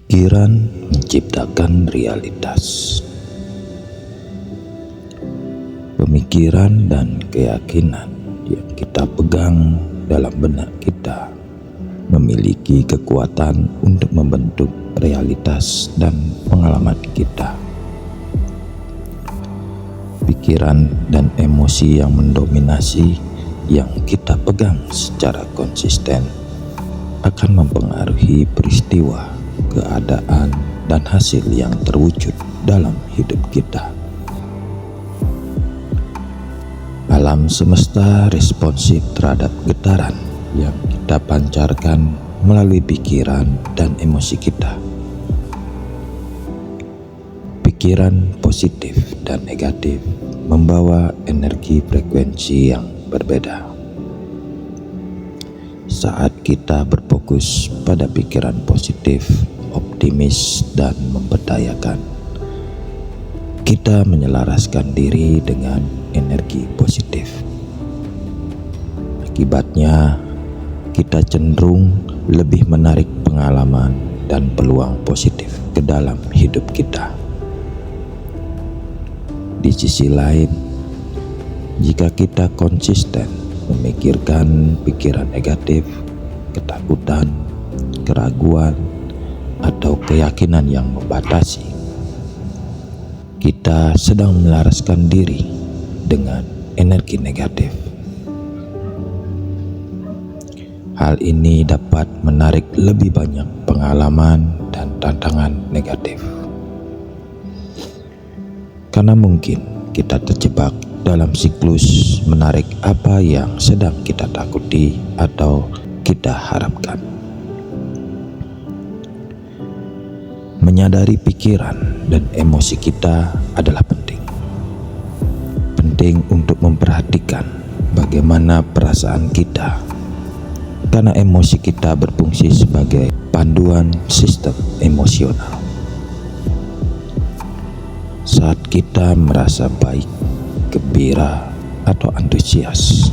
Pikiran menciptakan realitas. Pemikiran dan keyakinan yang kita pegang dalam benak kita memiliki kekuatan untuk membentuk realitas dan pengalaman kita. Pikiran dan emosi yang mendominasi yang kita pegang secara konsisten akan mempengaruhi peristiwa, keadaan, dan hasil yang terwujud dalam hidup kita. Alam semesta responsif terhadap getaran yang kita pancarkan melalui pikiran dan emosi kita. Pikiran positif dan negatif membawa energi frekuensi yang berbeda. Saat kita berfokus pada pikiran positif, optimis, dan memberdayakan, kita menyelaraskan diri dengan energi positif. Akibatnya, kita cenderung lebih menarik pengalaman dan peluang positif ke dalam hidup kita. Di sisi lain, jika kita konsisten memikirkan pikiran negatif, ketakutan, keraguan, atau keyakinan yang membatasi, kita sedang melaraskan diri dengan energi negatif. Hal ini dapat menarik lebih banyak pengalaman dan tantangan negatif. Karena mungkin kita terjebak dalam siklus menarik apa yang sedang kita takuti atau kita harapkan. Menyadari pikiran dan emosi kita adalah penting. Penting untuk memperhatikan bagaimana perasaan kita, karena emosi kita berfungsi sebagai panduan sistem emosional. Saat kita merasa baik, gembira, atau antusias,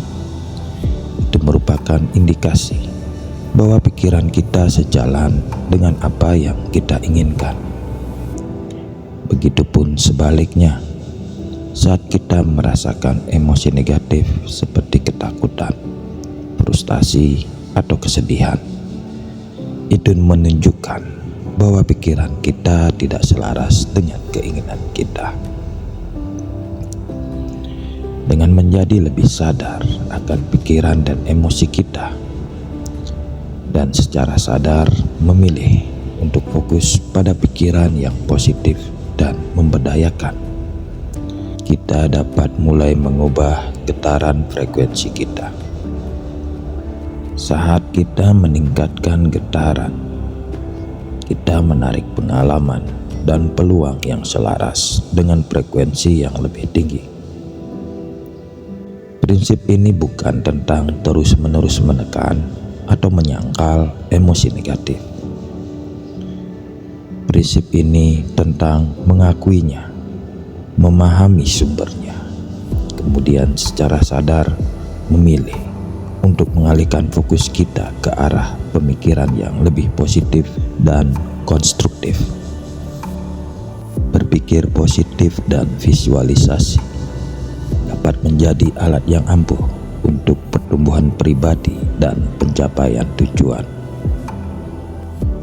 itu merupakan indikasi bahwa pikiran kita sejalan dengan apa yang kita inginkan. Begitupun sebaliknya, saat kita merasakan emosi negatif seperti ketakutan, frustasi, atau kesedihan, itu menunjukkan bahwa pikiran kita tidak selaras dengan keinginan kita. Dengan menjadi lebih sadar akan pikiran dan emosi kita, dan secara sadar memilih untuk fokus pada pikiran yang positif dan memberdayakan, kita dapat mulai mengubah getaran frekuensi kita. Saat kita meningkatkan getaran, kita menarik pengalaman dan peluang yang selaras dengan frekuensi yang lebih tinggi. Prinsip ini bukan tentang terus-menerus menekan atau menyangkal emosi negatif. Prinsip ini tentang mengakuinya, memahami sumbernya, kemudian secara sadar memilih untuk mengalihkan fokus kita ke arah pemikiran yang lebih positif dan konstruktif. Berpikir positif dan visualisasi dapat menjadi alat yang ampuh untuk pertumbuhan pribadi dan pencapaian tujuan.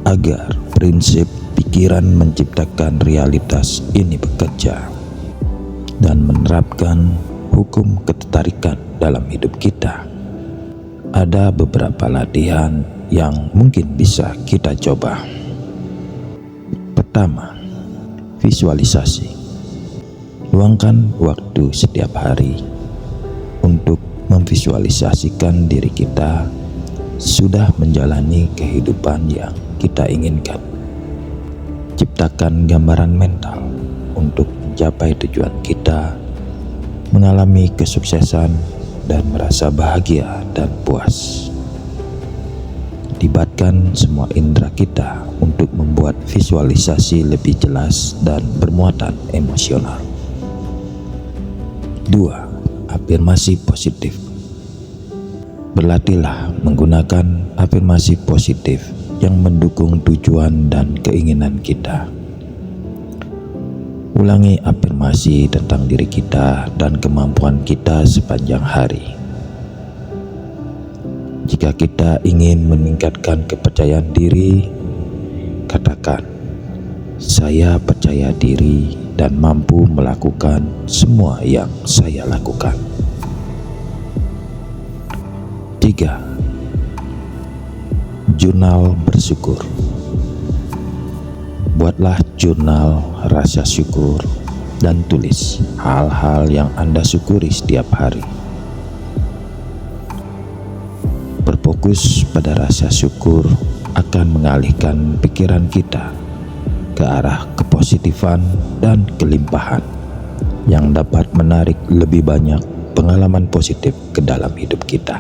Agar prinsip pikiran menciptakan realitas ini bekerja dan menerapkan hukum ketertarikan dalam hidup kita, ada beberapa latihan yang mungkin bisa kita coba. Pertama, visualisasi. Luangkan waktu setiap hari untuk memvisualisasikan diri kita sudah menjalani kehidupan yang kita inginkan. Ciptakan gambaran mental untuk mencapai tujuan kita, mengalami kesuksesan, dan merasa bahagia dan puas. Libatkan semua indera kita untuk membuat visualisasi lebih jelas dan bermuatan emosional. 2. Afirmasi positif. Berlatihlah menggunakan afirmasi positif yang mendukung tujuan dan keinginan kita. Ulangi afirmasi tentang diri kita dan kemampuan kita sepanjang hari. Jika kita ingin meningkatkan kepercayaan diri, katakan, "Saya percaya diri dan mampu melakukan semua yang saya lakukan." 3. Jurnal bersyukur. Buatlah jurnal rasa syukur dan tulis hal-hal yang Anda syukuri setiap hari. Berfokus pada rasa syukur akan mengalihkan pikiran kita ke arah kepositifan dan kelimpahan yang dapat menarik lebih banyak pengalaman positif ke dalam hidup kita.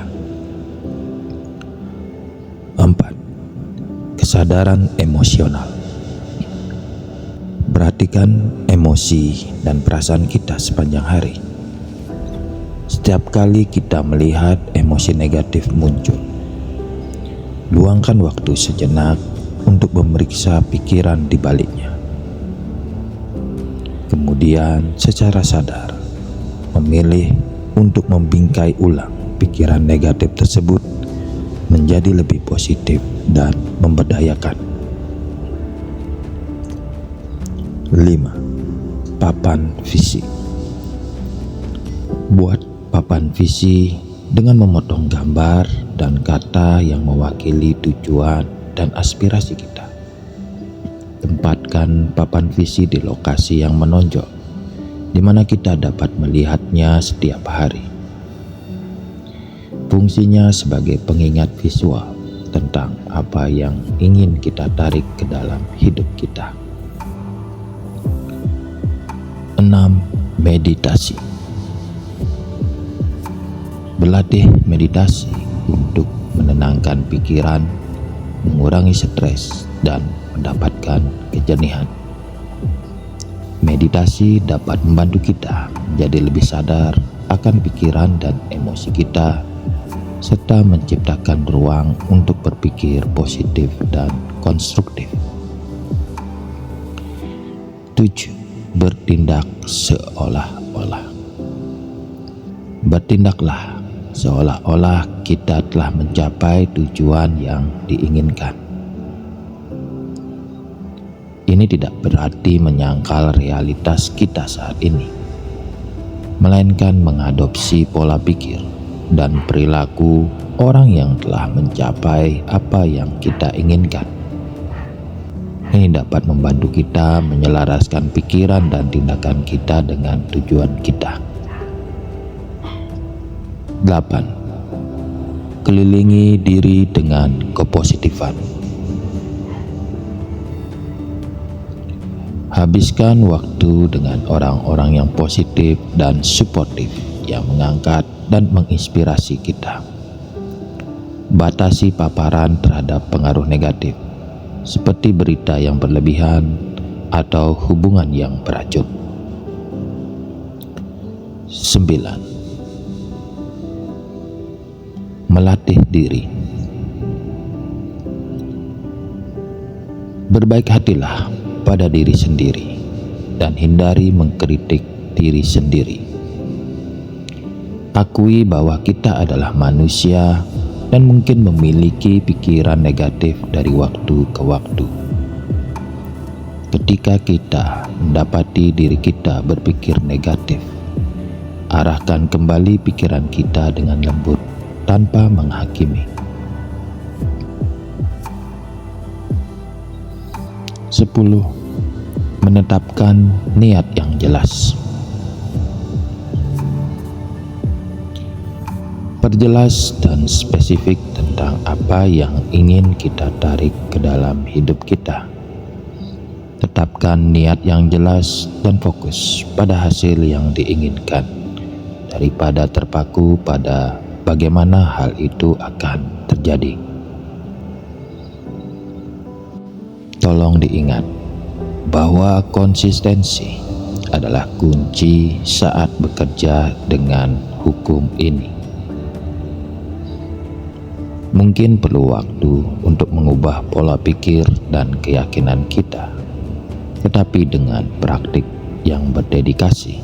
4. Kesadaran emosional. Perhatikan emosi dan perasaan kita sepanjang hari. Setiap kali kita melihat emosi negatif muncul, luangkan waktu sejenak untuk memeriksa pikiran di baliknya. Kemudian secara sadar memilih untuk membingkai ulang pikiran negatif tersebut menjadi lebih positif dan memberdayakan. 5. Papan visi. Buat papan visi dengan memotong gambar dan kata yang mewakili tujuan dan aspirasi kita. Tempatkan papan visi di lokasi yang menonjol, di mana kita dapat melihatnya setiap hari. Fungsinya sebagai pengingat visual tentang apa yang ingin kita tarik ke dalam hidup kita. 6. Meditasi. Berlatih meditasi untuk menenangkan pikiran, mengurangi stres, dan mendapatkan kejernihan. Meditasi dapat membantu kita menjadi lebih sadar akan pikiran dan emosi kita, serta menciptakan ruang untuk berpikir positif dan konstruktif. 7. Bertindak seolah-olah. Bertindaklah seolah-olah kita telah mencapai tujuan yang diinginkan. Ini tidak berarti menyangkal realitas kita saat ini, melainkan mengadopsi pola pikir dan perilaku orang yang telah mencapai apa yang kita inginkan. Ini dapat membantu kita menyelaraskan pikiran dan tindakan kita dengan tujuan kita. 8. Kelilingi diri dengan kepositifan. Habiskan waktu dengan orang-orang yang positif dan suportif yang mengangkat dan menginspirasi kita. Batasi paparan terhadap pengaruh negatif, seperti berita yang berlebihan atau hubungan yang beracun. 9. Melatih diri. Berbaik hatilah pada diri sendiri dan hindari mengkritik diri sendiri. Akui bahwa kita adalah manusia dan mungkin memiliki pikiran negatif dari waktu ke waktu. Ketika kita mendapati diri kita berpikir negatif, arahkan kembali pikiran kita dengan lembut tanpa menghakimi. 10. Menetapkan niat yang jelas. Perjelas dan spesifik tentang apa yang ingin kita tarik ke dalam hidup kita. Tetapkan niat yang jelas dan fokus pada hasil yang diinginkan, daripada terpaku pada bagaimana hal itu akan terjadi. Tolong diingat bahwa konsistensi adalah kunci saat bekerja dengan hukum ini. Mungkin perlu waktu untuk mengubah pola pikir dan keyakinan kita, tetapi dengan praktik yang berdedikasi,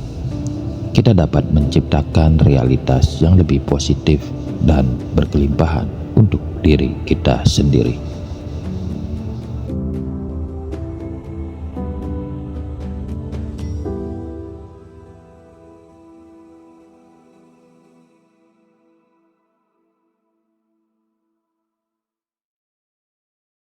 kita dapat menciptakan realitas yang lebih positif dan berkelimpahan untuk diri kita sendiri.